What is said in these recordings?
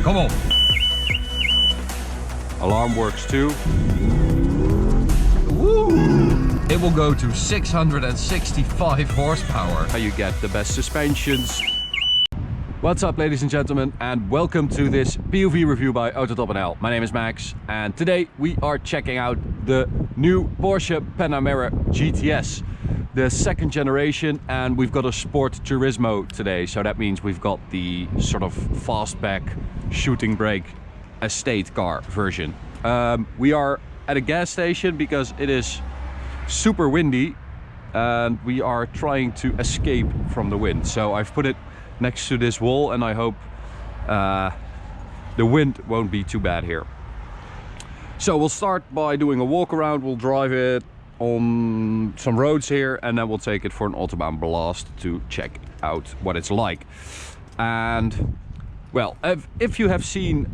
Come on. Alarm works too. Woo! It will go to 665 horsepower. You get the best suspensions. What's up, ladies and gentlemen, and welcome to this POV review by AutoTopNL. My name is Max, and today we are checking out the new Porsche Panamera GTS, the second generation, and we've got a Sport Turismo today. So that means we've got the sort of fastback shooting brake estate car version. We are at a gas station because it is super windy and we are trying to escape from the wind. So I've put it next to this wall and I hope the wind won't be too bad here. So we'll start by doing a walk around. We'll drive it on some roads here and then we'll take it for an autobahn blast to check out what it's like. And well, if you have seen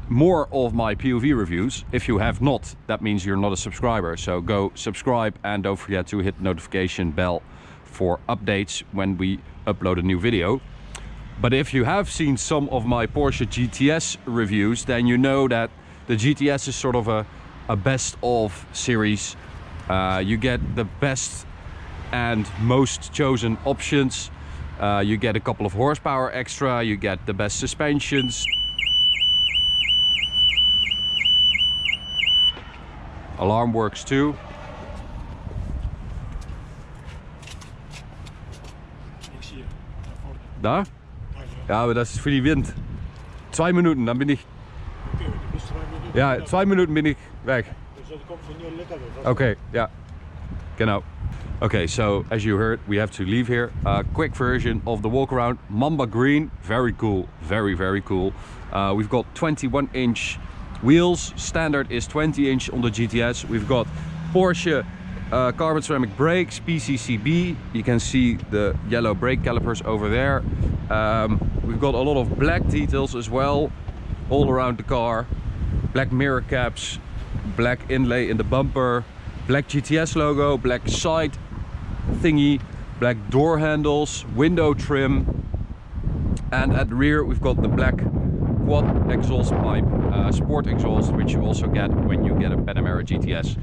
more of my POV reviews, if you have not, that means you're not a subscriber. So go subscribe and don't forget to hit the notification bell for updates when we upload a new video. But if you have seen some of my Porsche GTS reviews, then you know that the GTS is sort of a best of series. You get the best and most chosen options. You get a couple of horsepower extra, you get the best suspensions. Alarm works too. Da? Ja, aber das ist für die Wind. 2 Minuten, dann bin ich... Ja, 2 Minuten bin ich weg. Okay, yeah. Genau. Okay, so as you heard, we have to leave here. A quick version of the walk around. Mamba green, very cool, very cool. We've got 21-inch wheels. Standard is 20-inch on the GTS. We've got Porsche carbon ceramic brakes, PCCB. You can see the yellow brake calipers over there. We've got a lot of black details as well, all around the car. Black mirror caps, black inlay in the bumper, black GTS logo, black side thingy, black door handles, window trim, and at the rear we've got the black quad exhaust pipe, sport exhaust, which you also get when you get a Panamera GTS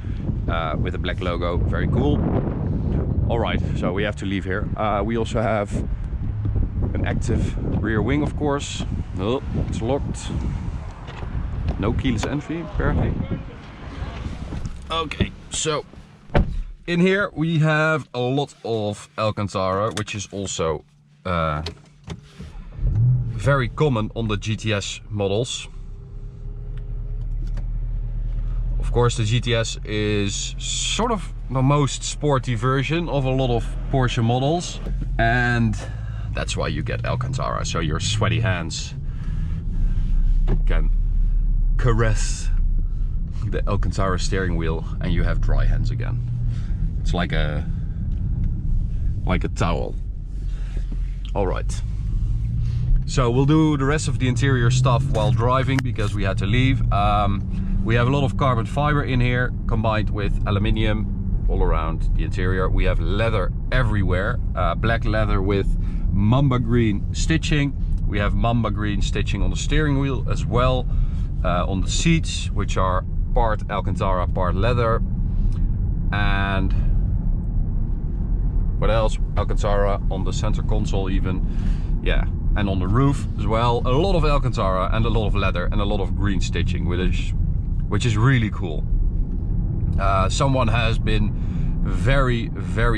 with a black logo. Very cool. All right, so we have to leave here. We also have an active rear wing, of course. Oh, it's locked. No keyless entry, apparently. Okay, so in here we have a lot of Alcantara, which is also very common on the GTS models. Of course, the GTS is sort of the most sporty version of a lot of Porsche models, and that's why you get Alcantara, so your sweaty hands can caress the Alcantara steering wheel and you have dry hands again. It's like a towel. All right, so we'll do the rest of the interior stuff while driving because we had to leave. We have a lot of carbon fiber in here combined with aluminium all around the interior. We have leather everywhere, black leather with mamba green stitching. We have mamba green stitching on the steering wheel as well, on the seats, which are part Alcantara, part leather. And what else? Alcantara on the center console even. Yeah, and on the roof as well. A lot of Alcantara and a lot of leather and a lot of green stitching, which is really cool. Someone has been very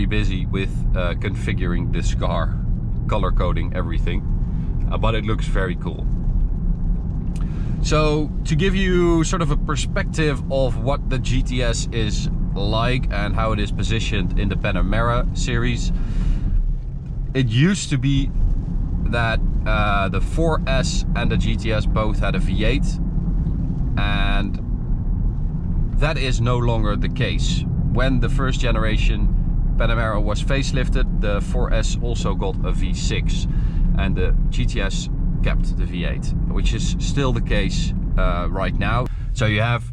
busy with configuring this car, color coding everything, but it looks very cool. So to give you sort of a perspective of what the GTS is like and how it is positioned in the Panamera series, it used to be that the 4S and the GTS both had a V8, and that is no longer the case. When the first generation Panamera was facelifted, the 4S also got a V6 and the GTS kept the V8, which is still the case right now. So you have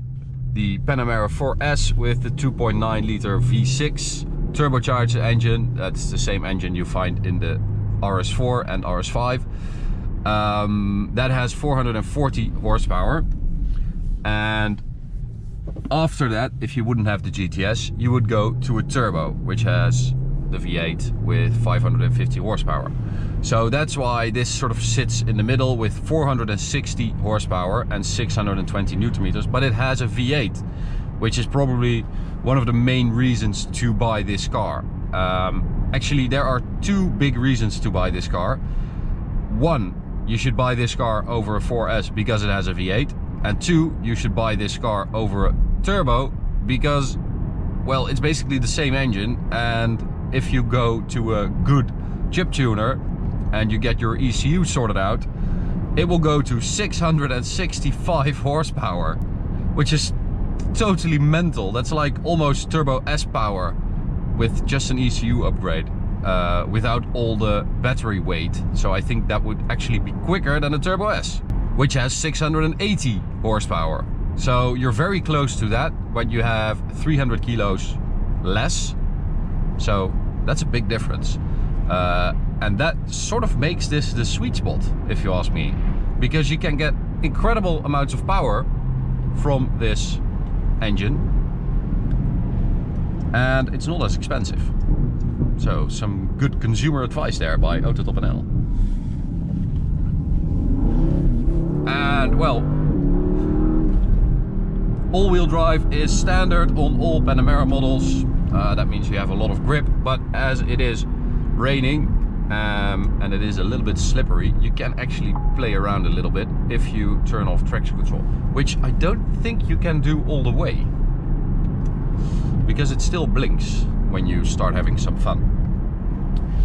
the Panamera 4S with the 2.9 liter V6 turbocharged engine. That's the same engine you find in the RS4 and RS5. that has 440 horsepower. And after that, if you wouldn't have the GTS, you would go to a turbo, which has the V8 with 550 horsepower. So that's why this sort of sits in the middle with 460 horsepower and 620 Newton meters, but it has a V8, which is probably one of the main reasons to buy this car. Actually, there are two big reasons to buy this car. One, you should buy this car over a 4S because it has a V8. And two, you should buy this car over a turbo because, well, it's basically the same engine. And if you go to a good chip tuner and you get your ECU sorted out, it will go to 665 horsepower, which is totally mental. That's like almost turbo S power with just an ECU upgrade, without all the battery weight. So I think that would actually be quicker than a turbo S, which has 680 horsepower. So you're very close to that, but you have 300 kilos less. So that's a big difference. And that sort of makes this the sweet spot, if you ask me, because you can get incredible amounts of power from this engine and it's not as expensive. So some good consumer advice there by AutoTopNL. And well, all-wheel drive is standard on all Panamera models. That means you have a lot of grip, but as it is raining and it is a little bit slippery, you can actually play around a little bit if you turn off traction control, which I don't think you can do all the way, because it still blinks when you start having some fun.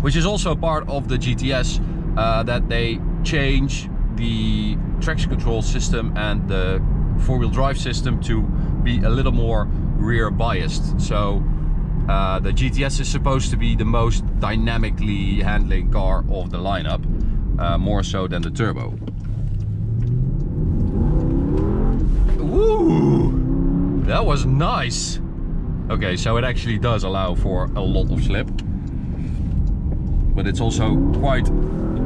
Which is also part of the GTS, that they change the traction control system and the four-wheel drive system to be a little more rear biased. So the GTS is supposed to be the most dynamically handling car of the lineup, more so than the turbo. Woo! That was nice! Okay, so it actually does allow for a lot of slip, but it's also quite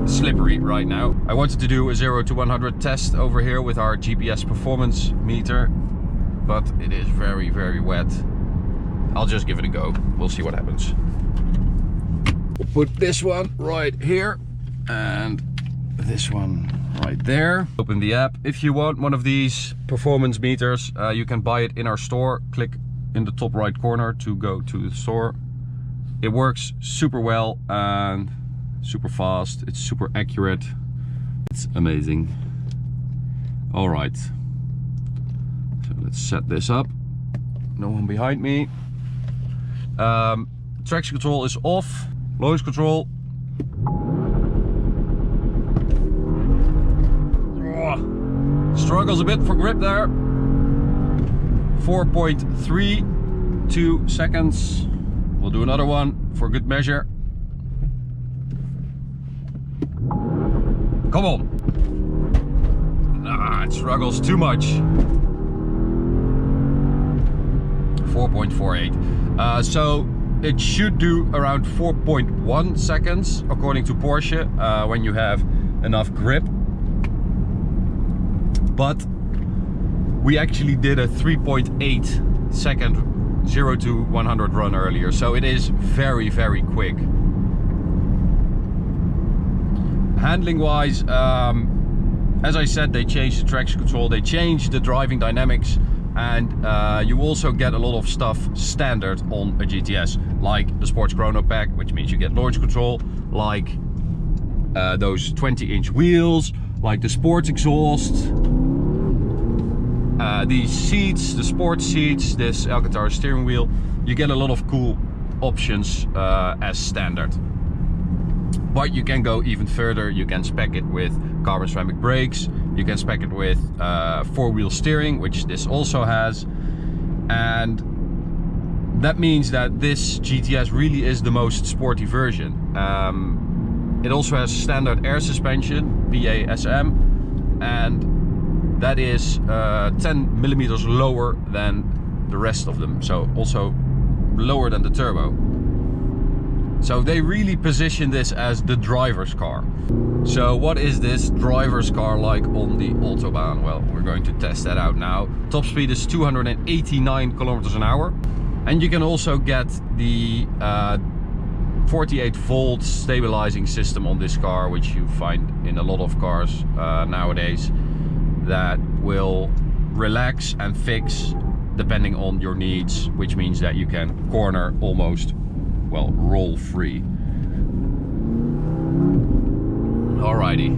slippery right now. I wanted to do a 0 to 100 test over here with our GPS performance meter, but it is very, very wet. I'll just give it a go. We'll see what happens. We'll put this one right here and this one right there. Open the app. If you want one of these performance meters, you can buy it in our store. Click in the top right corner to go to the store. It works super well and super fast. It's super accurate. It's amazing. All right. So let's set this up. No one behind me. Traction control is off. Launch control. Struggles a bit for grip there. 4.32 seconds. We'll do another one for good measure. Come on. It struggles too much. 4.48. So it should do around 4.1 seconds according to Porsche, when you have enough grip. But we actually did a 3.8 second 0 to 100 run earlier, so it is very, very quick. Handling wise, as I said, they changed the traction control, they changed the driving dynamics, and you also get a lot of stuff standard on a GTS, like the sports chrono pack, which means you get launch control, like those 20-inch wheels, like the sports exhaust, these seats, the sports seats, this Alcantara steering wheel. You get a lot of cool options as standard. But you can go even further. You can spec it with carbon ceramic brakes. You can spec it with four-wheel steering, which this also has. And that means that this GTS really is the most sporty version. It also has standard air suspension, PASM, and that is 10 millimeters lower than the rest of them. So also lower than the turbo. So they really position this as the driver's car. So what is this driver's car like on the Autobahn? Well, we're going to test that out now. Top speed is 289 kilometers an hour. And you can also get the 48 volt stabilizing system on this car, which you find in a lot of cars nowadays, that will relax and fix depending on your needs, which means that you can corner almost, well, roll free. Alrighty.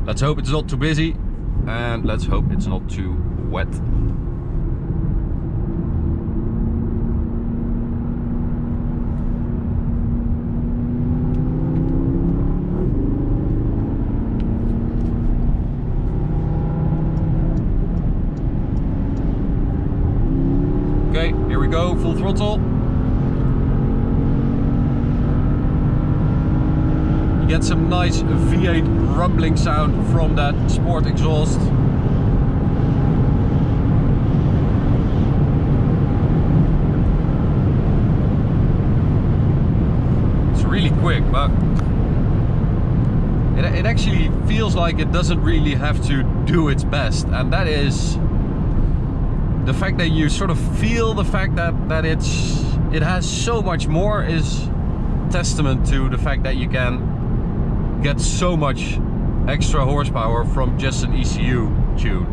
Let's hope it's not too busy, and let's hope it's not too wet. Okay, here we go, full throttle. You get some nice V8 rumbling sound from that sport exhaust. It's really quick, but it actually feels like it doesn't really have to do its best, and that is the fact that you sort of feel the fact that it has so much more is testament to the fact that you can get so much extra horsepower from just an ECU tune.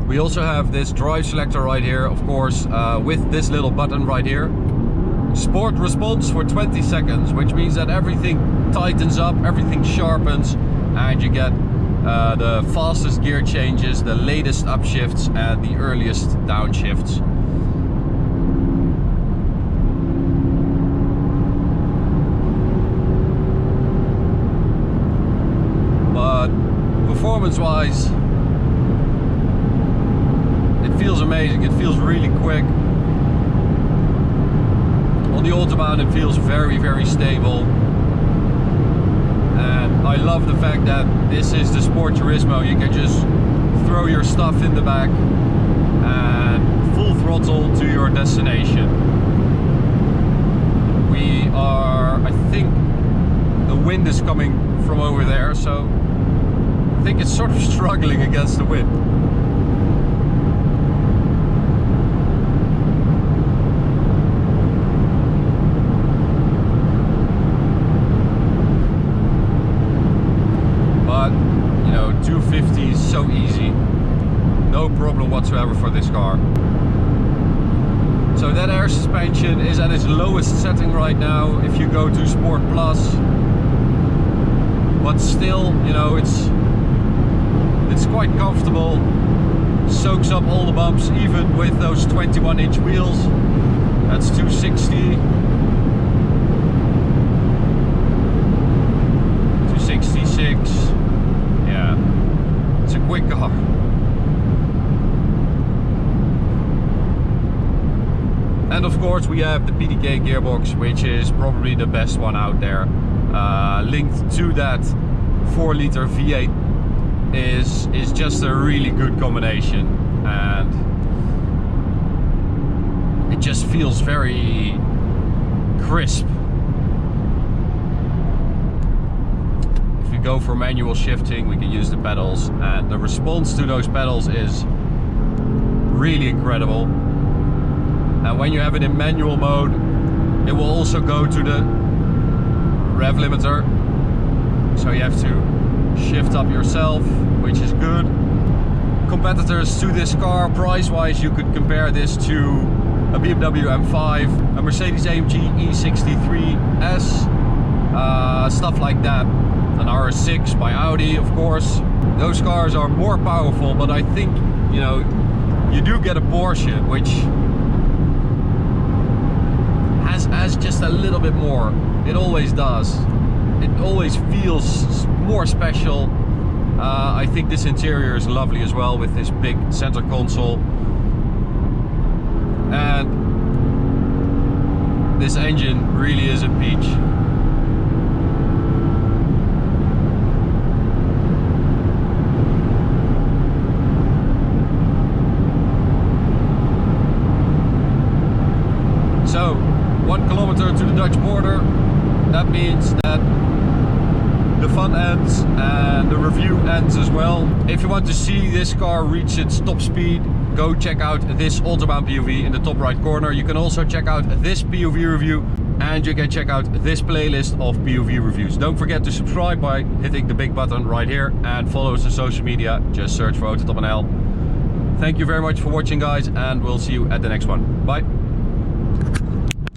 We also have this drive selector right here, of course, with this little button right here. Sport response for 20 seconds, which means that everything tightens up, everything sharpens, and you get the fastest gear changes, the latest upshifts, and the earliest downshifts. But performance-wise, it feels amazing. It feels really quick. On the Autobahn, it feels very, very stable. And I love the fact that this is the Sport Turismo. You can just throw your stuff in the back and full throttle to your destination. We are, I think the wind is coming from over there, so I think it's sort of struggling against the wind. But, you know, 250 is so easy. No problem whatsoever for this car. So that air suspension is at its lowest setting right now if you go to Sport Plus. But still, you know, it's quite comfortable. Soaks up all the bumps, even with those 21-inch wheels. That's 260. 266. Yeah, it's a quick car. And of course we have the PDK gearbox, which is probably the best one out there. Linked to that 4-liter V8 is just a really good combination, and it just feels very crisp. If we go for manual shifting, we can use the pedals, and the response to those pedals is really incredible. And when you have it in manual mode, it will also go to the rev limiter, so you have to shift up yourself, which is good. Competitors to this car, price-wise, you could compare this to a BMW M5, a Mercedes-AMG E63S, stuff like that. An RS6 by Audi, of course. Those cars are more powerful, but I think, you know, you do get a Porsche, which has just a little bit more. It always does. It always feels more special. I think this interior is lovely as well, with this big center console. And this engine really is a peach. So, 1 means that the fun ends and the review ends as well. If you want to see this car reach its top speed, go check out this AutoBAHN POV in the top right corner. You can also check out this POV review, and you can check out this playlist of POV reviews. Don't forget to subscribe by hitting the big button right here, and follow us on social media. Just search for AutoTopNL. Thank you very much for watching, guys, and we'll see you at the next one. Bye.